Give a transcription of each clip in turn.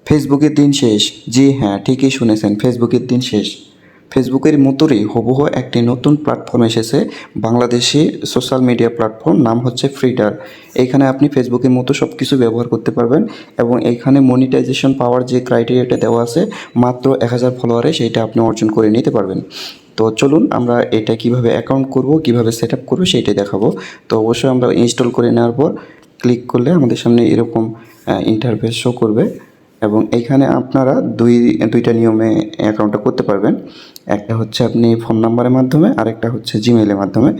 ফেসবুকের দিন শেষ। জি হ্যাঁ, ঠিকই শুনেছেন, ফেসবুকের দিন শেষ। ফেসবুকের মতোই হুবহু একটি নতুন প্ল্যাটফর্ম এসেছে, বাংলাদেশি সোশ্যাল মিডিয়া প্ল্যাটফর্ম, নাম হচ্ছে ফ্রিডার। এইখানে আপনি ফেসবুকের মতো সব কিছু ব্যবহার করতে পারবেন এবং এইখানে মনিটাইজেশন পাওয়ার যে ক্রাইটেরিয়াটা দেওয়া আছে, মাত্র 1000 ফলোয়ারে সেইটা আপনি অর্জন করে নিতে পারবেন। তো চলুন আমরা এটা কিভাবে অ্যাকাউন্ট করব, কিভাবে সেট আপ করবো সেইটাই দেখাবো। তো অবশ্যই আমরা ইনস্টল করে নেওয়ার পর ক্লিক করলে আমাদের সামনে এরকম ইন্টারফেস শো করবে এবং এইখানে আপনারা দুইটা নিয়মে অ্যাকাউন্টটা করতে পারবেন। একটা হচ্ছে আপনি ফোন নাম্বারের মাধ্যমে, আরেকটা হচ্ছে জিমেইলের মাধ্যমে।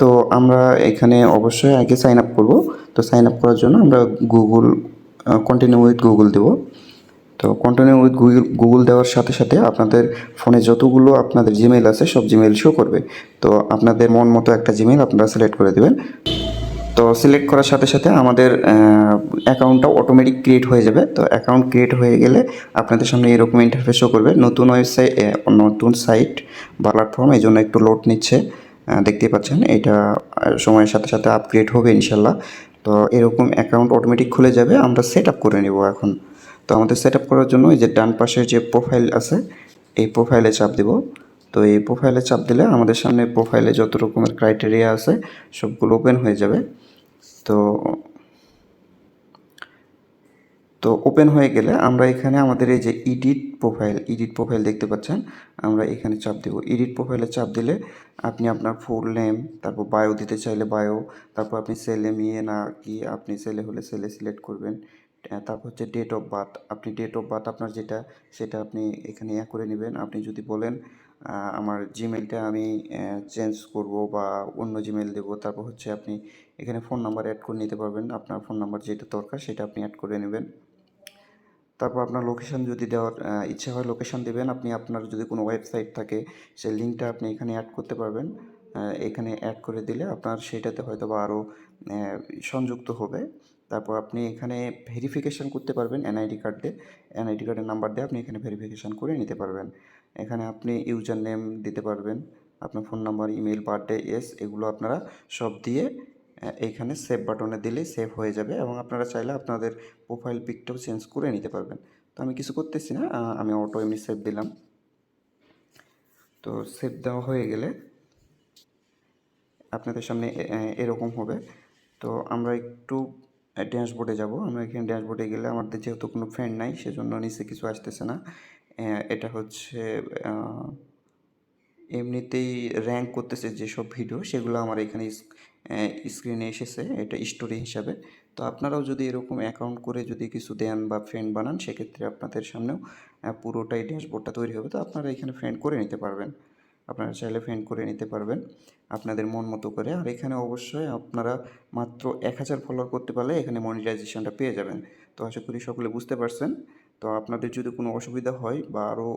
তো আমরা এখানে অবশ্যই আগে সাইন আপ করবো। তো সাইন আপ করার জন্য আমরা গুগল কন্টিনিউ উইথ গুগল দেবো। তো কন্টিনিউ উইথ গুগল দেওয়ার সাথে সাথে আপনাদের ফোনে যতগুলো আপনাদের জিমেইল আছে সব জিমেইল শো করবে। তো আপনাদের মন মতো একটা জিমেইল আপনারা সিলেক্ট করে দেবেন। তো সিলেক্ট করার সাথে সাথে আমাদের অ্যাকাউন্টটা অটোমেটিক ক্রিয়েট হয়ে যাবে। তো অ্যাকাউন্ট ক্রিয়েট হয়ে গেলে আপনাদের সামনে এরকম ইন্টারফেস শো করবে। নতুন ওয়েবসাইট, নতুন সাইট বা প্ল্যাটফর্ম, এই জন্য একটু লোড নিচ্ছে। দেখতেই পাচ্ছেন এটা সময়ের সাথে সাথে আপগ্রেড হবে ইনশাল্লাহ। তো এরকম অ্যাকাউন্ট অটোমেটিক খুলে যাবে, আমরা সেট আপ করে নেব এখন। তো আমাদের সেট আপ করার জন্য এই যে ডান পাশে যে প্রোফাইল আছে, এই প্রোফাইলে চাপ দেব। তো এই প্রোফাইলে চাপ দিলে আমাদের সামনে প্রোফাইলে যত রকমের ক্রাইটেরিয়া আছে সবগুলো ওপেন হয়ে যাবে। তো তো ওপেন হয়ে গেলে আমরা এখানে আমাদের এই যে এডিট প্রোফাইল দেখতে পাচ্ছেন, আমরা এখানে চাপ দেব। এডিট প্রোফাইলে চাপ দিলে আপনি আপনার ফুল নেম, তারপর বায়ো দিতে চাইলে বায়ো, তারপর আপনি ছেলে মেয়ে না কি, আপনি ছেলে হলে ছেলে সিলেক্ট করবেন। তারপর হচ্ছে ডেট অফ বার্থ, আপনি ডেট অফ বার্থ আপনার যেটা সেটা আপনি এখানে করে নেবেন। আপনি যদি বলেন আমার জিমেলটা আমি চেঞ্জ করব বা অন্য জিমেল দেবো, তারপর হচ্ছে আপনি এখানে ফোন নাম্বার অ্যাড করে নিতে পারবেন। আপনার ফোন নাম্বার যেটা দরকার সেটা আপনি অ্যাড করে নেবেন। তারপর আপনার লোকেশান যদি দেওয়ার ইচ্ছা হয় লোকেশান দেবেন। আপনি আপনার যদি কোনো ওয়েবসাইট থাকে সেই লিঙ্কটা আপনি এখানে অ্যাড করতে পারবেন। এখানে অ্যাড করে দিলে আপনার সেটাতে হয়তো বা আরও সংযুক্ত হবে। তারপর আপনি এখানে ভেরিফিকেশান করতে পারবেন এনআইডি কার্ড দিয়ে। এনআইডি কার্ডের নাম্বার দিয়ে আপনি এখানে ভেরিফিকেশান করে নিতে পারবেন। এখানে আপনি ইউজার নেম দিতে পারবেন, আপনার ফোন নাম্বার, ইমেল, বার্থডে, এগুলো আপনারা সব দিয়ে এইখানে সেভ বাটনে দিলেই সেভ হয়ে যাবে এবং আপনারা চাইলে আপনাদের প্রোফাইল পিকটাও চেঞ্জ করে নিতে পারবেন। তো আমি কিছু করতেছি না, আমি অটো এমনি সেভ দিলাম। তো সেভ দেওয়া হয়ে গেলে আপনাদের সামনে এরকম হবে। তো আমরা একটু ড্যাশবোর্ডে যাব। আমরা এখানে ড্যাশবোর্ডে গেলে আমাদের যেহেতু কোনো ফ্রেন্ড নাই সেজন্য নিচে কিছু আসতেছে না। এটা হচ্ছে এমনিতেই র্যাঙ্ক করতেছে যেসব ভিডিও সেগুলো আমার এখানে স্ক্রিনে এসেছে, এটা স্টোরি হিসাবে। তো আপনারাও যদি এরকম অ্যাকাউন্ট করে যদি কিছু দেন বা ফ্রেন্ড বানান সেক্ষেত্রে আপনাদের সামনেও পুরোটাই ড্যাশবোর্ডটা তৈরি হবে। তো আপনারা এখানে ফ্রেন্ড করে নিতে পারবেন, আপনারা চাইলে ফ্রেন্ড করে নিতে পারবেন আপনাদের মন মতো করে। আর এখানে অবশ্যই আপনারা মাত্র 1000 ফলোয়ার করতে পারলে এখানে মনিটাইজেশনটা পেয়ে যাবেন। তো আশা করি সকলে বুঝতে পারছেন। তো আপনাদের যদি কোনো অসুবিধা হয় বা আরও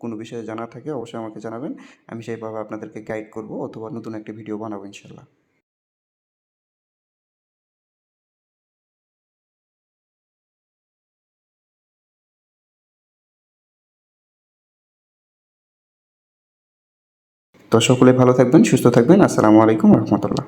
কোনো বিষয়ে জানা থাকে অবশ্যই আমাকে জানাবেন। আমি সেইভাবে আপনাদেরকে গাইড করব অথবা নতুন একটা ভিডিও বানাবো ইনশাল্লাহ। তো সকলে ভালো থাকবেন, সুস্থ থাকবেন। আসসালামু আলাইকুম রহমতুল্লাহ।